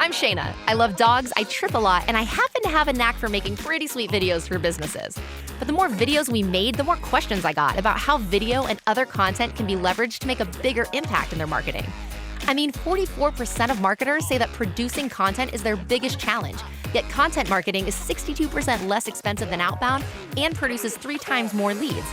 I'm Shaina. I love dogs, I trip a lot, and I happen to have a knack for making pretty sweet videos for businesses. But the more videos we made, the more questions I got about how video and other content can be leveraged to make a bigger impact in their marketing. I mean, 44% of marketers say that producing content is their biggest challenge, yet content marketing is 62% less expensive than outbound and produces 3 times more leads.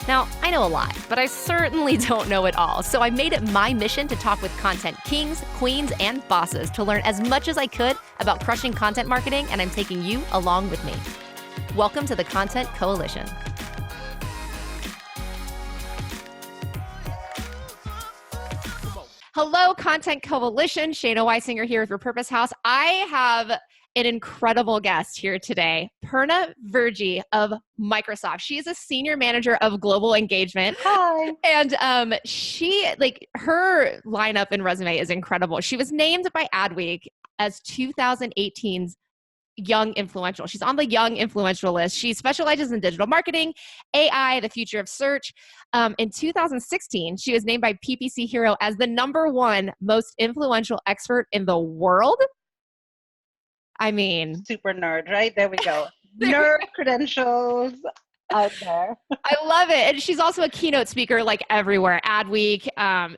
Now, I know a lot, but I certainly don't know it all, so I made it my mission to talk with content kings, queens, and bosses to learn as much as I could about crushing content marketing, and I'm taking you along with me. Welcome to the Content Coalition. Hello, Content Coalition. Shaina Weisinger here with Repurpose House. I have an incredible guest here today, Purna Virji of Microsoft. She is a senior manager of global engagement. Hi. And her lineup and resume is incredible. She was named by AdWeek as 2018's Young Influential. She's on the Young Influential list. She specializes in digital marketing, AI, the future of search. In 2016, she was named by PPC Hero as the #1 most influential expert in the world. I mean, super nerd, right? There we go. Nerd credentials out there. I love it. And she's also a keynote speaker like everywhere. AdWeek,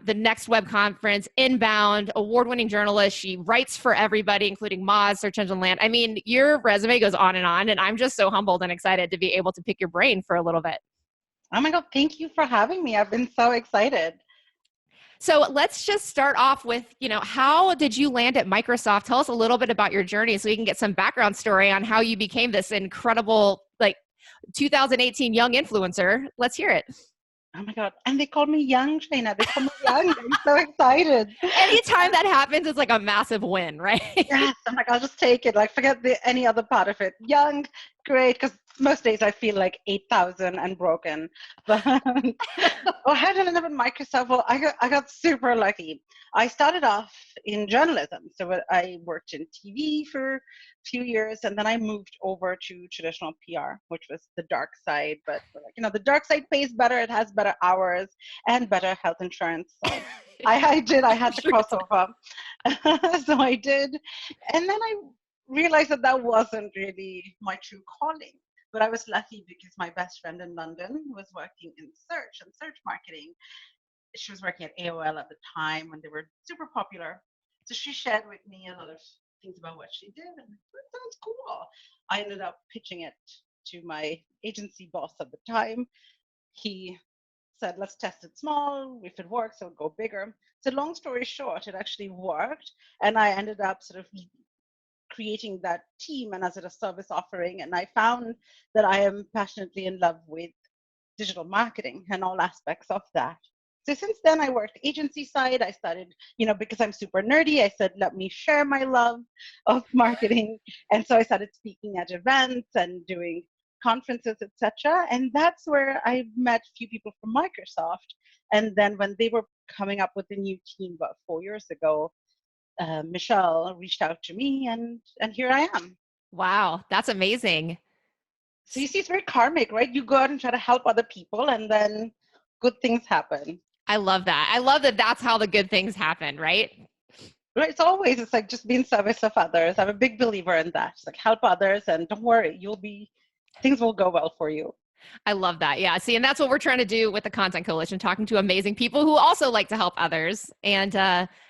the Next Web Conference, Inbound, award-winning journalist. She writes for everybody, including Moz, Search Engine Land. I mean, your resume goes on, and I'm just so humbled and excited to be able to pick your brain for a little bit. Oh my God, thank you for having me. I've been so excited. So let's just start off with, how did you land at Microsoft? Tell us a little bit about your journey so we can get some background story on how you became this incredible, 2018 young influencer. Let's hear it. Oh my God. And they call me young, Shaina. They call me young. I'm so excited. Anytime that happens, it's like a massive win, right? Yes. I'm like, I'll just take it. Forget any other part of it. Young, great. Because most days I feel like 8,000 and broken. But how did I end up at Microsoft? Well, I got super lucky. I started off in journalism. So I worked in TV for a few years, and then I moved over to traditional PR, which was the dark side. But the dark side pays better. It has better hours and better health insurance. So I had the crossover. So I did. And then I realized that wasn't really my true calling. But I was lucky because my best friend in London was working in search and search marketing. She was working at AOL at the time when they were super popular. So she shared with me a lot of things about what she did, and that sounds cool. I ended up pitching it to my agency boss at the time. He said, let's test it small. If it works, it'll go bigger. So long story short, it actually worked. And I ended up sort of creating that team and as a service offering. And I found that I am passionately in love with digital marketing and all aspects of that. So since then, I worked agency side. I started, because I'm super nerdy, I said, let me share my love of marketing. And so I started speaking at events and doing conferences, etc. And that's where I met a few people from Microsoft. And then when they were coming up with a new team about 4 years ago, Michelle reached out to me, and here I am. Wow, that's amazing. So you see, it's very karmic, right? You go out and try to help other people, and then good things happen. I love that. I love that that's how the good things happen, right? Right. It's like just being service of others. I'm a big believer in that. It's like help others, and don't worry, things will go well for you. I love that. Yeah. See, and that's what we're trying to do with the Content Coalition, talking to amazing people who also like to help others and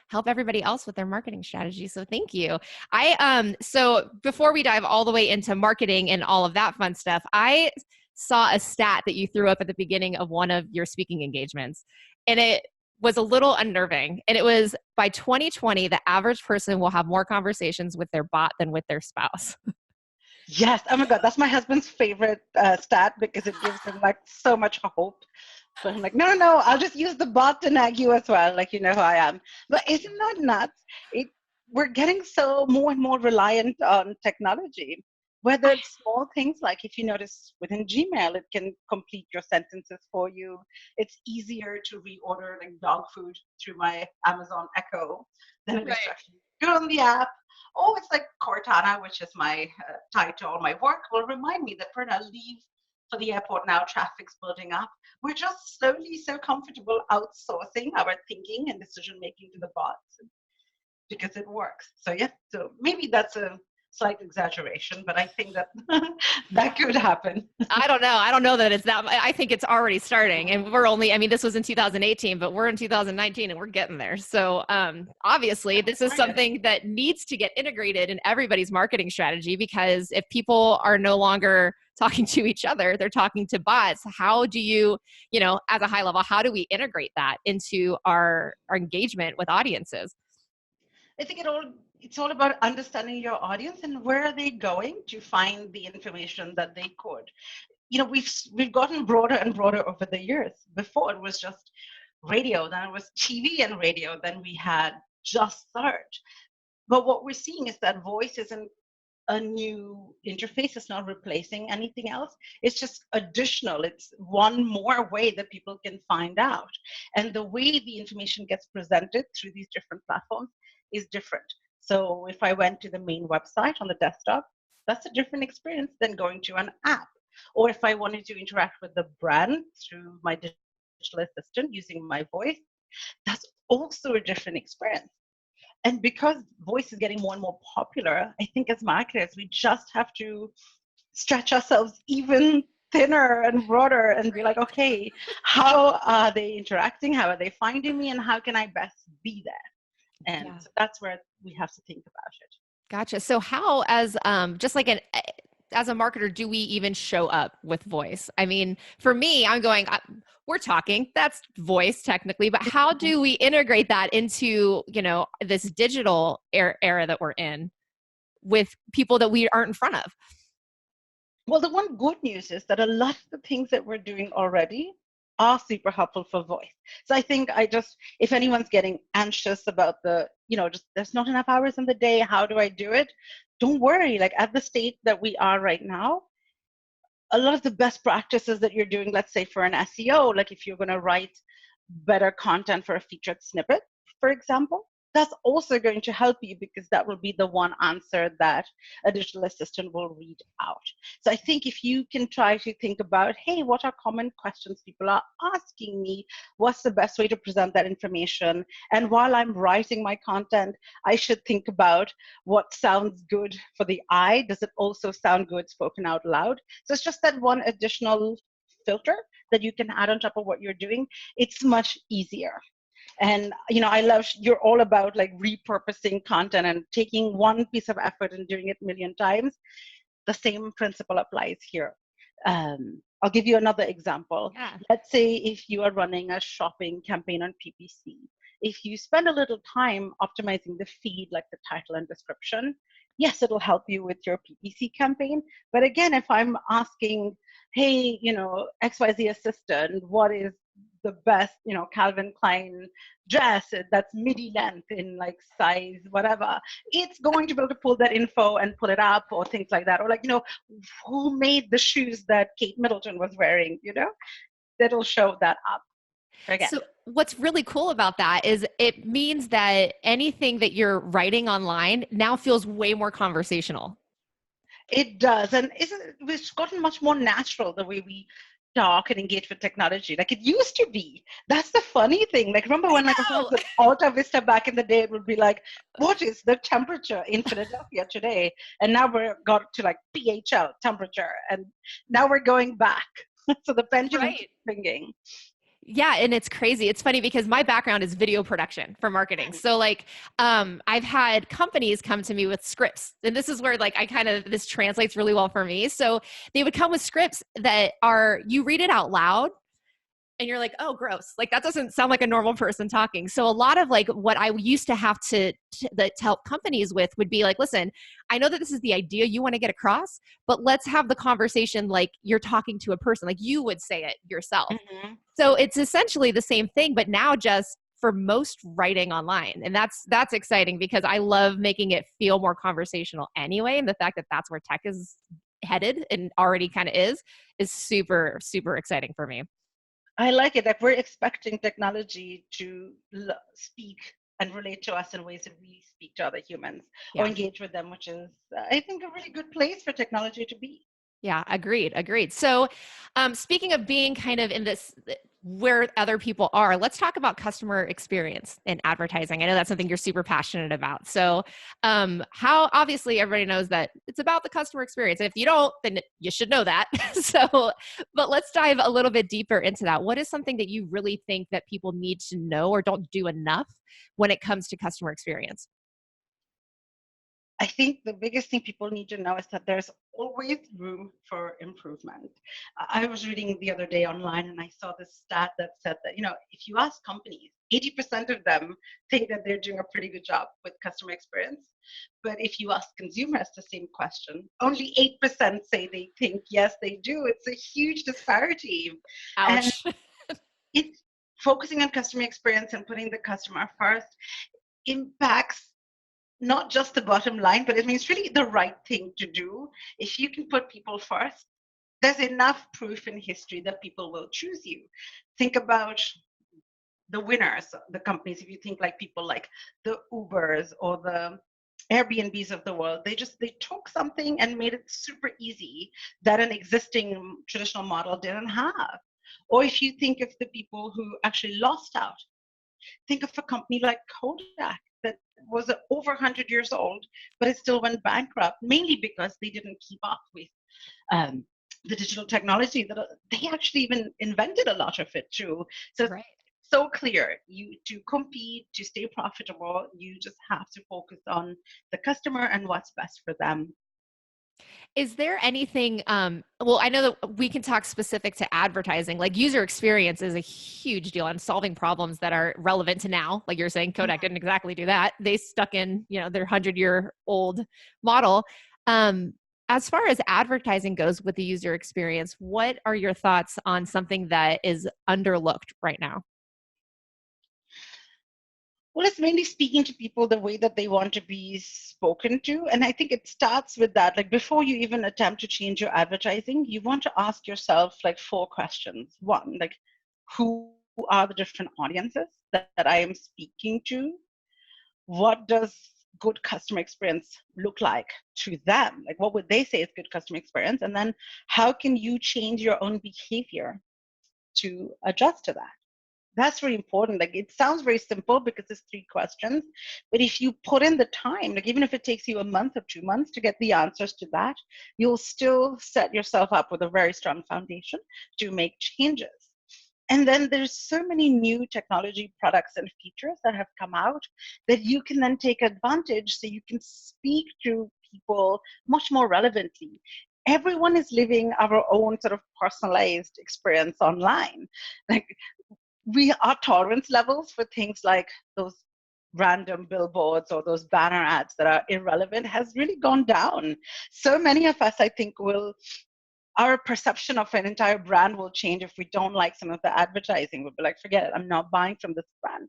help everybody else with their marketing strategy. So thank you. So before we dive all the way into marketing and all of that fun stuff, I saw a stat that you threw up at the beginning of one of your speaking engagements, and it was a little unnerving. And it was, by 2020, the average person will have more conversations with their bot than with their spouse. Yes. Oh my God. That's my husband's favorite stat because it gives him so much hope. But I'm like, no, I'll just use the bot to nag you as well. Who I am. But isn't that nuts? We're getting so more and more reliant on technology, whether it's small things like, if you notice within Gmail, it can complete your sentences for you. It's easier to reorder dog food through my Amazon Echo than it is to actually go on the app. Oh, it's like Cortana, which is my title. My work will remind me that Purna, leave for the airport now, traffic's building up. We're just slowly so comfortable outsourcing our thinking and decision making to the bots. because it works. So yeah, so maybe that's a slight exaggeration, but I think that that could happen. I don't know. I don't know that it's that. I think it's already starting, and we're only. I mean, this was in 2018, but we're in 2019, and we're getting there. So, obviously, this is something that needs to get integrated in everybody's marketing strategy, because if people are no longer talking to each other, they're talking to bots. How do you, as a high level, how do we integrate that into our engagement with audiences? I think it's all about understanding your audience and where are they going to find the information that they could. We've gotten broader and broader over the years. Before it was just radio, then it was TV and radio, then we had just search. But what we're seeing is that voice isn't a new interface. It's not replacing anything else. It's just additional. It's one more way that people can find out. And the way the information gets presented through these different platforms is different. So if I went to the main website on the desktop, that's a different experience than going to an app. Or if I wanted to interact with the brand through my digital assistant using my voice, that's also a different experience. And because voice is getting more and more popular, I think as marketers, we just have to stretch ourselves even thinner and broader and be like, okay, how are they interacting? How are they finding me? And how can I best be there? And so that's where we have to think about it. Gotcha. So how, as just like as a marketer, do we even show up with voice? I mean, for me, I'm going, we're talking, that's voice technically, but how do we integrate that into, this digital era that we're in with people that we aren't in front of? Well, the one good news is that a lot of the things that we're doing already are super helpful for voice. So I think if anyone's getting anxious about just there's not enough hours in the day, how do I do it? Don't worry, like at the state that we are right now, a lot of the best practices that you're doing, let's say for an SEO, like if you're going to write better content for a featured snippet, for example, that's also going to help you because that will be the one answer that a digital assistant will read out. So I think if you can try to think about, hey, what are common questions people are asking me? What's the best way to present that information? And while I'm writing my content, I should think about what sounds good for the eye. Does it also sound good spoken out loud? So it's just that one additional filter that you can add on top of what you're doing. It's much easier. And I love you're all about like repurposing content and taking one piece of effort and doing it a million times. The same principle applies here. I'll give you another example. Yeah. Let's say if you are running a shopping campaign on PPC, if you spend a little time optimizing the feed, like the title and description, yes, it'll help you with your PPC campaign. But again, if I'm asking, hey, XYZ assistant, what is the best, Calvin Klein dress that's midi length in like size, whatever, it's going to be able to pull that info and pull it up or things like that. Or like, who made the shoes that Kate Middleton was wearing, that'll show that up. Again. So what's really cool about that is it means that anything that you're writing online now feels way more conversational. It does. And it's gotten much more natural the way we talk and engage with technology like it used to be. That's the funny thing. Like remember when like the Alta Vista back in the day, it would be like, what is the temperature in Philadelphia today? And now we're got to like PHL temperature, and now we're going back. So the pendulum is swinging. Yeah. And it's crazy. It's funny because my background is video production for marketing. So like, I've had companies come to me with scripts, and this is where like, this translates really well for me. So they would come with scripts that you read it out loud and you're like, oh, gross. Like that doesn't sound like a normal person talking. So a lot of like what I used to have to help companies with would be like, listen, I know that this is the idea you want to get across, but let's have the conversation like you're talking to a person, like you would say it yourself. Mm-hmm. So it's essentially the same thing, but now just for most writing online. And that's exciting because I love making it feel more conversational anyway. And the fact that that's where tech is headed and already kind of is super, super exciting for me. I like it that we're expecting technology to speak and relate to us in ways that we speak to other humans or engage with them, which is, I think, a really good place for technology to be. Yeah, agreed. So speaking of being kind of in this where other people are, let's talk about customer experience in advertising. I know that's something you're super passionate about. So, how obviously everybody knows that it's about the customer experience. And if you don't, then you should know that. So, but let's dive a little bit deeper into that. What is something that you really think that people need to know or don't do enough when it comes to customer experience? I think the biggest thing people need to know is that there's always room for improvement. I was reading the other day online and I saw this stat that said that, if you ask companies, 80% of them think that they're doing a pretty good job with customer experience. But if you ask consumers the same question, only 8% say they think, yes, they do. It's a huge disparity. And Ouch. it's focusing on customer experience and putting the customer first impacts not just the bottom line, but it means really the right thing to do. If you can put people first, there's enough proof in history that people will choose you. Think about the winners, the companies. If you think like people like the Ubers or the Airbnbs of the world, they took something and made it super easy that an existing traditional model didn't have. Or if you think of the people who actually lost out, think of a company like Kodak that was over 100 years old, but it still went bankrupt, mainly because they didn't keep up with um, the digital technology. That they actually even invented a lot of it too. So Right. so clear. You to compete, to stay profitable, you just have to focus on the customer and what's best for them. Is there anything, well, I know that we can talk specific to advertising, like user experience is a huge deal and solving problems that are relevant to now. Like you're saying, Kodak didn't exactly do that. They stuck in, their 100-year-old model. As far as advertising goes with the user experience, what are your thoughts on something that is underlooked right now? Well, it's mainly speaking to people the way that they want to be spoken to. And I think it starts with that. Like before you even attempt to change your advertising, you want to ask yourself like 4 questions. One, like who are the different audiences that I am speaking to? What does good customer experience look like to them? Like what would they say is good customer experience? And then how can you change your own behavior to adjust to that? That's very important. Like it sounds very simple because it's 3 questions, but if you put in the time, like even if it takes you a month or 2 months to get the answers to that, you'll still set yourself up with a very strong foundation to make changes. And then there's so many new technology products and features that have come out that you can then take advantage so you can speak to people much more relevantly. Everyone is living our own sort of personalized experience online. Like our tolerance levels for things like those random billboards or those banner ads that are irrelevant has really gone down. So many of us, I think, our perception of an entire brand will change if we don't like some of the advertising. We'll be like, forget it, I'm not buying from this brand.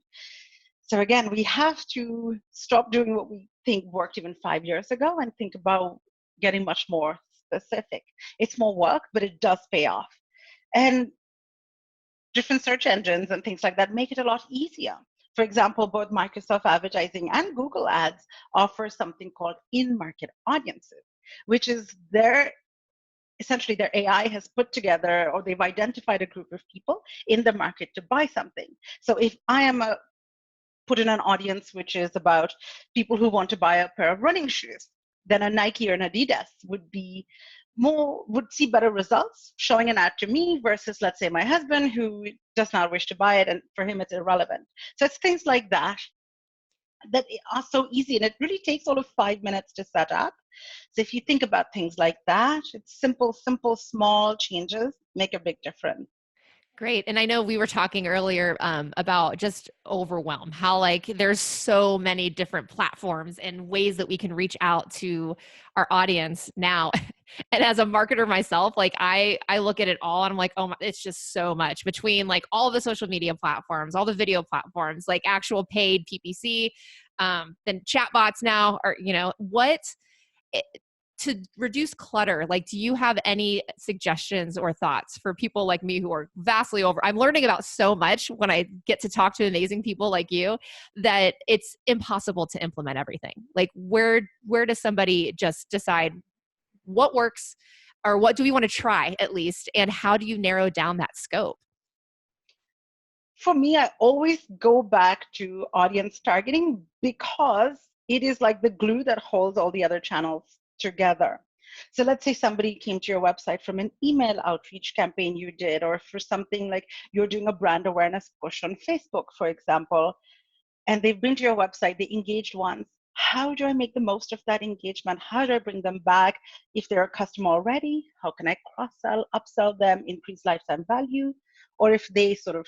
So again, we have to stop doing what we think worked even 5 years ago and think about getting much more specific. It's more work, but it does pay off. And different search engines and things like that make it a lot easier. For example, both Microsoft Advertising and Google Ads offer something called in-market audiences, which is essentially their AI has put together, or they've identified a group of people in the market to buy something. So if I am put in an audience which is about people who want to buy a pair of running shoes, then a Nike or an Adidas would see better results showing an ad to me versus, let's say, my husband who does not wish to buy it, and for him it's irrelevant. So it's things like that that are so easy, and it really takes all of 5 minutes to set up. So if you think about things like that, it's simple, small changes make a big difference. Great. And I know we were talking earlier about just overwhelm, how like there's so many different platforms and ways that we can reach out to our audience now. And as a marketer myself, like I look at it all and I'm like, oh my, it's just so much between like all the social media platforms, all the video platforms, like actual paid PPC, then chatbots now are, what to reduce clutter, like, do you have any suggestions or thoughts for people like me who are vastly over? I'm learning about so much when I get to talk to amazing people like you that it's impossible to implement everything. Like, where does somebody just decide what works or what do we want to try at least? And how do you narrow down that scope? for me, I always go back to audience targeting because it is like the glue that holds all the other channels together. So let's say somebody came to your website from an email outreach campaign you did, or for something like you're doing a brand awareness push on Facebook, for example, and they've been to your website, they engaged once. How do I make the most of that engagement? How do I bring them back? If they're a customer already, how can I cross-sell, upsell them, increase lifetime value? Or if they sort of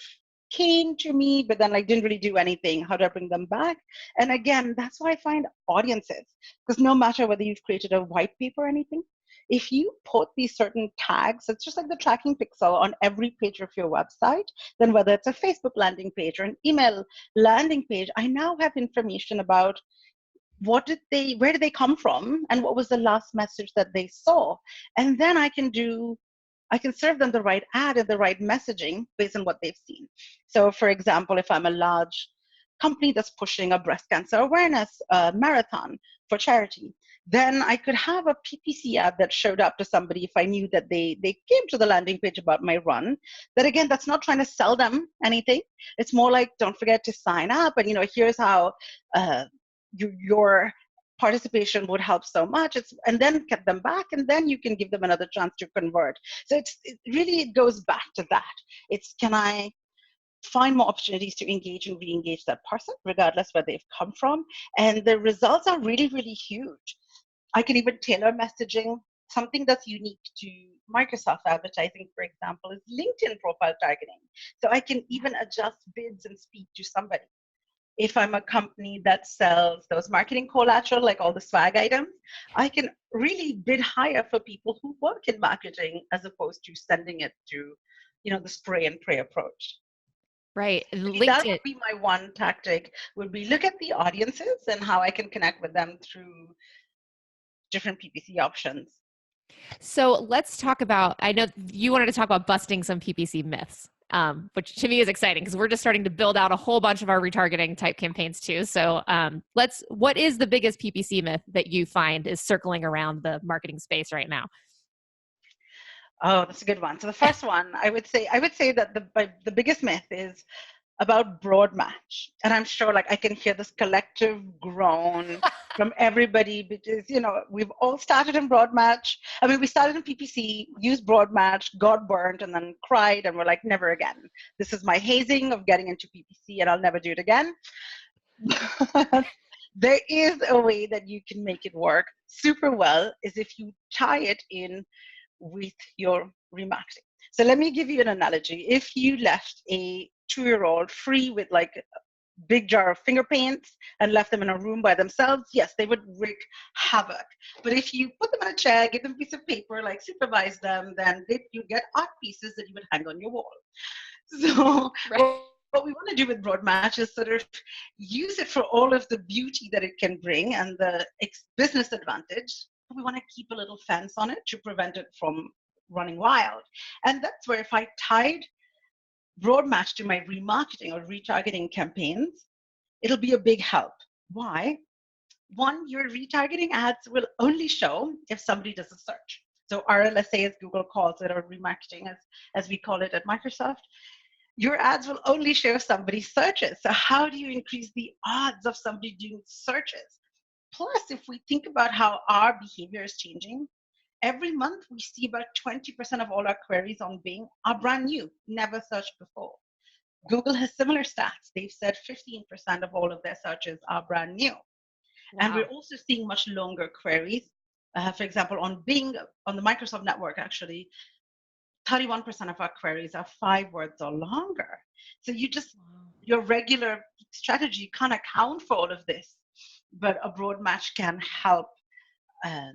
came to me, but then like didn't really do anything, how do I bring them back? And again, that's why I find audiences, because no matter whether you've created a white paper or anything, if you put these certain tags, it's just like the tracking pixel on every page of your website, then whether it's a Facebook landing page or an email landing page, I now have information about where did they come from and what was the last message that they saw. And then I can serve them the right ad and the right messaging based on what they've seen. So for example, if I'm a large company that's pushing a breast cancer awareness marathon for charity, then I could have a PPC ad that showed up to somebody if I knew that they came to the landing page about my run. But again, that's not trying to sell them anything. It's more like, don't forget to sign up, and here's how your participation would help so much. And then get them back, and then you can give them another chance to convert. So it goes back to that. It's, can I find more opportunities to engage and re-engage that person, regardless where they've come from? And the results are really, really huge. I can even tailor messaging. Something that's unique to Microsoft advertising, for example, is LinkedIn profile targeting. So I can even adjust bids and speak to somebody. If I'm a company that sells those marketing collateral, like all the swag items, I can really bid higher for people who work in marketing as opposed to sending it to, the spray and pray approach. Right. That LinkedIn. would be my one tactic, would be look at the audiences and how I can connect with them through different PPC options. So let's talk about, I know you wanted to talk about busting some PPC myths, which to me is exciting because we're just starting to build out a whole bunch of our retargeting type campaigns too. So what is the biggest PPC myth that you find is circling around the marketing space right now? Oh, that's a good one. So the first one, I would say that the biggest myth is about broad match. And I'm sure like I can hear this collective groan from everybody because, we've all started in broad match. I mean, we started in PPC, used broad match, got burnt, and then cried, and we're like, never again. This is my hazing of getting into PPC, and I'll never do it again. There is a way that you can make it work super well, is if you tie it in with your remarketing. So let me give you an analogy. If you left a 2-year-old free with like a big jar of finger paints and left them in a room by themselves, yes, they would wreak havoc. But if you put them in a chair, give them a piece of paper, like supervise them, then you get art pieces that you would hang on your wall. So Right. what we want to do with broad match is sort of use it for all of the beauty that it can bring and the business advantage. We want to keep a little fence on it to prevent it from running wild. And that's where if I tied broad match to my remarketing or retargeting campaigns, it'll be a big help. Why? One, your retargeting ads will only show if somebody does a search. So RLSA, as Google calls it, or remarketing, as we call it at Microsoft, your ads will only show if somebody searches. So how do you increase the odds of somebody doing searches? Plus, if we think about how our behavior is changing, every month we see about 20% of all our queries on Bing are brand new, never searched before. Google has similar stats. They've said 15% of all of their searches are brand new. Wow. And we're also seeing much longer queries. For example, on Bing, on the Microsoft network, actually, 31% of our queries are 5 words or longer. So your regular strategy can't account for all of this, but a broad match can help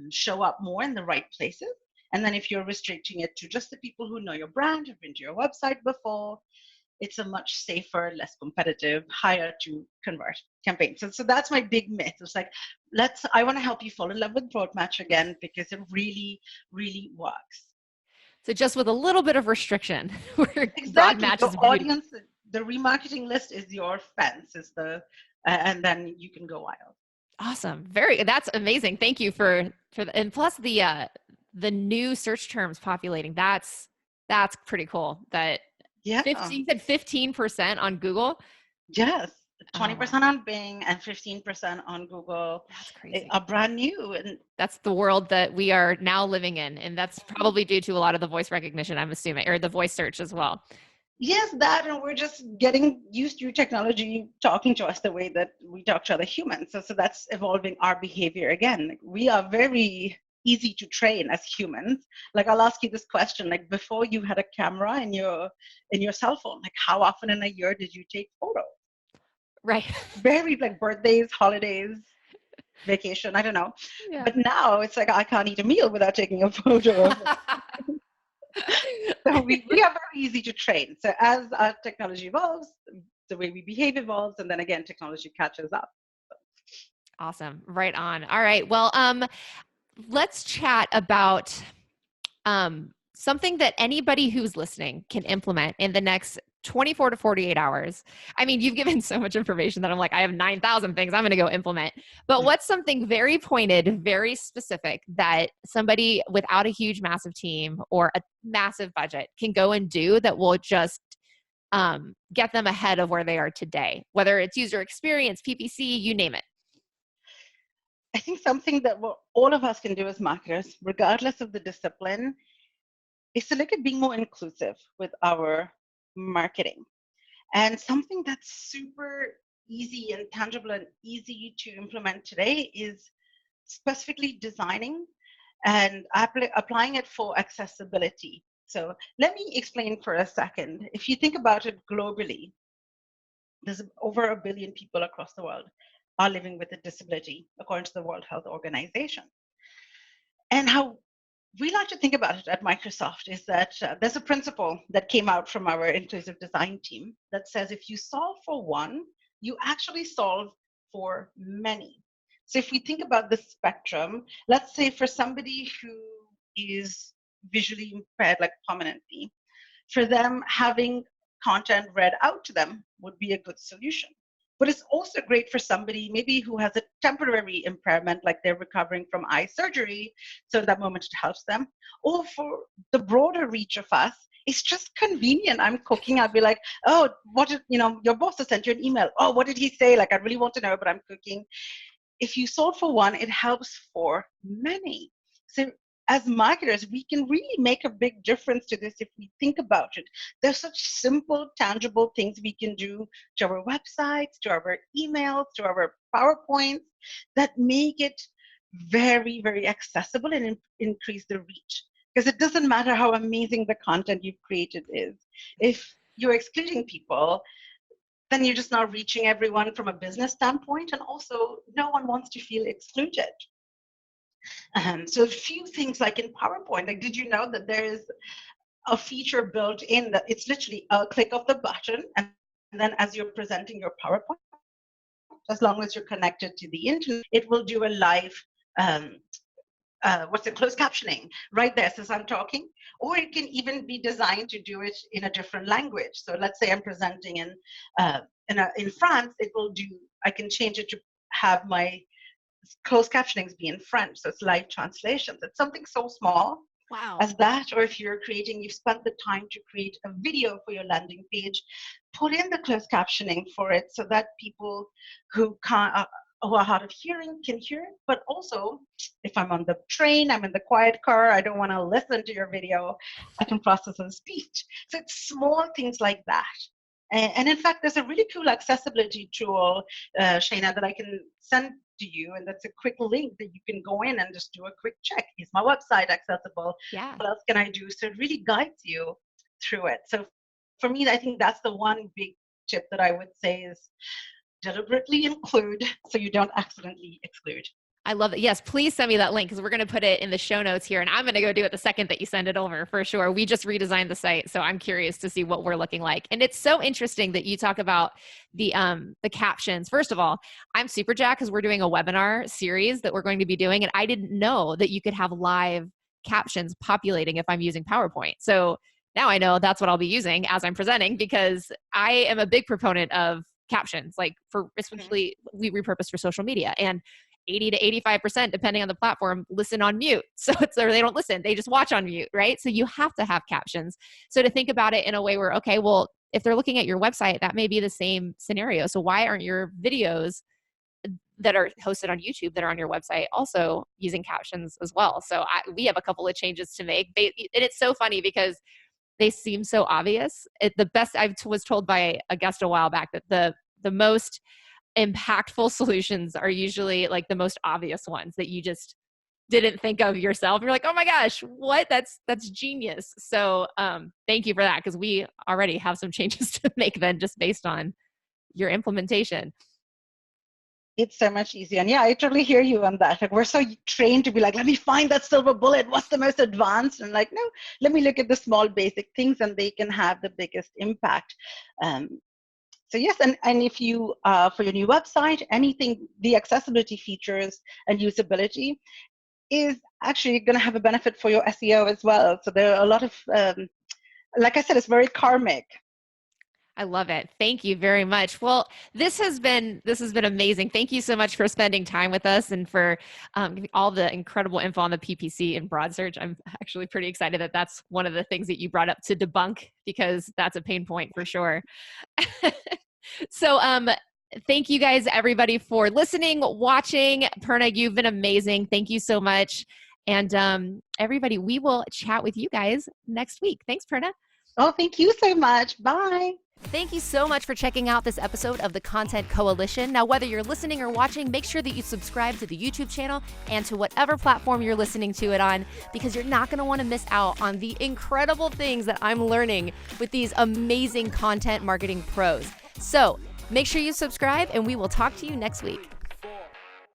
show up more in the right places. And then if you're restricting it to just the people who know your brand, have been to your website before, it's a much safer, less competitive, higher to convert campaign. So that's my big myth. It's like, I want to help you fall in love with broad match again because it really, really works. So just with a little bit of restriction, where Exactly. broad match is Your beauty. audience, the remarketing list is your fence, and then you can go wild. Awesome. That's amazing. Thank you for and plus the new search terms populating. That's pretty cool. That Yeah. 15, you said 15% on Google? Yes. Oh, wow. 20% on Bing and 15% on Google That's crazy. are brand new. And That's the world that we are now living in. And that's probably due to a lot of the voice recognition, I'm assuming, or the voice search as well. yes, that, and we're just getting used to technology talking to us the way that we talk to other humans. So that's evolving our behavior again. Like, we are very easy to train as humans. Like, I'll ask you this question: like, before you had a camera in your cell phone, like, how often in a year did you take photos? Right. Very, like, birthdays, holidays, vacation, I don't know. Yeah. But now it's like I can't eat a meal without taking a photo of it. So we are very easy to train. So as our technology evolves, the way we behave evolves, and then again, technology catches up. Awesome. Right on. All right. Well, let's chat about something that anybody who's listening can implement in the next 24 to 48 hours. I mean, you've given so much information that I'm like, I have 9,000 things I'm going to go implement. But what's something very pointed, very specific that somebody without a huge, massive team or a massive budget can go and do that will just get them ahead of where they are today, whether it's user experience, PPC, you name it? I think something that all of us can do as marketers, regardless of the discipline, is to look at being more inclusive with our marketing. And something that's super easy and tangible and easy to implement today is specifically designing and applying it for accessibility. So let me explain for a second. If you think about it globally, there's over 1 billion people across the world are living with a disability, according to the World Health Organization. And how we like to think about it at Microsoft is that there's a principle that came out from our inclusive design team that says if you solve for one, you actually solve for many. So if we think about the spectrum, let's say for somebody who is visually impaired, like permanently, for them, having content read out to them would be a good solution. But it's also great for somebody maybe who has a temporary impairment, like they're recovering from eye surgery, so that moment it helps them. Or for the broader reach of us, it's just convenient. I'm cooking, I'll be like, oh, what did, your boss has sent you an email. Oh, what did he say? Like, I really want to know, but I'm cooking. If you solve for one, it helps for many. So as marketers, we can really make a big difference to this if we think about it. There's such simple, tangible things we can do to our websites, to our emails, to our PowerPoints that make it very, very accessible and increase the reach. Because it doesn't matter how amazing the content you've created is. If you're excluding people, then you're just not reaching everyone from a business standpoint, and also no one wants to feel excluded. So a few things like in PowerPoint, like, did you know that there is a feature built in that it's literally a click of the button, and then as you're presenting your PowerPoint, as long as you're connected to the internet, it will do a live closed captioning right there as I'm talking. Or it can even be designed to do it in a different language. So let's say I'm presenting in France, I can change it to have my closed captionings be in French. So it's live translations. It's something so small as that. Or if you've spent the time to create a video for your landing page, put in the closed captioning for it so that people who are hard of hearing can hear it. But also, if I'm on the train, I'm in the quiet car, I don't want to listen to your video, I can process a speech. So it's small things like that. And in fact, there's a really cool accessibility tool, Shaina, that I can send to you, and that's a quick link that you can go in and just do a quick check. Is my website accessible? Yeah. What else can I do? So it really guides you through it. So for me, I think that's the one big tip that I would say is deliberately include so you don't accidentally exclude. I love it. Yes, please send me that link because we're going to put it in the show notes here, and I'm going to go do it the second that you send it over for sure. We just redesigned the site, so I'm curious to see what we're looking like. And it's so interesting that you talk about the captions. First of all, I'm super jacked because we're doing a webinar series that we're going to be doing, and I didn't know that you could have live captions populating if I'm using PowerPoint. So now I know that's what I'll be using as I'm presenting, because I am a big proponent of captions, like for especially we repurpose for social media. And 80 to 85%, depending on the platform, listen on mute. So or they don't listen, they just watch on mute, right? So you have to have captions. So to think about it in a way where, okay, well, if they're looking at your website, that may be the same scenario. So why aren't your videos that are hosted on YouTube that are on your website also using captions as well? So we have a couple of changes to make. And it's so funny because they seem so obvious. The best, I was told by a guest a while back that the most impactful solutions are usually like the most obvious ones that you just didn't think of yourself. You're like, oh my gosh, what? That's genius. So thank you for that, because we already have some changes to make then just based on your implementation. It's so much easier. And yeah, I totally hear you on that. Like, we're so trained to be like, let me find that silver bullet. What's the most advanced? And like, no, let me look at the small basic things, and they can have the biggest impact. So yes, and if you, for your new website, anything, the accessibility features and usability is actually going to have a benefit for your SEO as well. So there are a lot of, like I said, it's very karmic. I love it. Thank you very much. Well, this has been amazing. Thank you so much for spending time with us and for all the incredible info on the PPC and broad search. I'm actually pretty excited that that's one of the things that you brought up to debunk, because that's a pain point for sure. So thank you guys, everybody, for listening, watching. Purna, you've been amazing. Thank you so much. And everybody, we will chat with you guys next week. Thanks, Purna. Oh, thank you so much. Bye. Thank you so much for checking out this episode of the Content Coalition. Now, whether you're listening or watching, make sure that you subscribe to the YouTube channel and to whatever platform you're listening to it on, because you're not going to want to miss out on the incredible things that I'm learning with these amazing content marketing pros. So make sure you subscribe, and we will talk to you next week.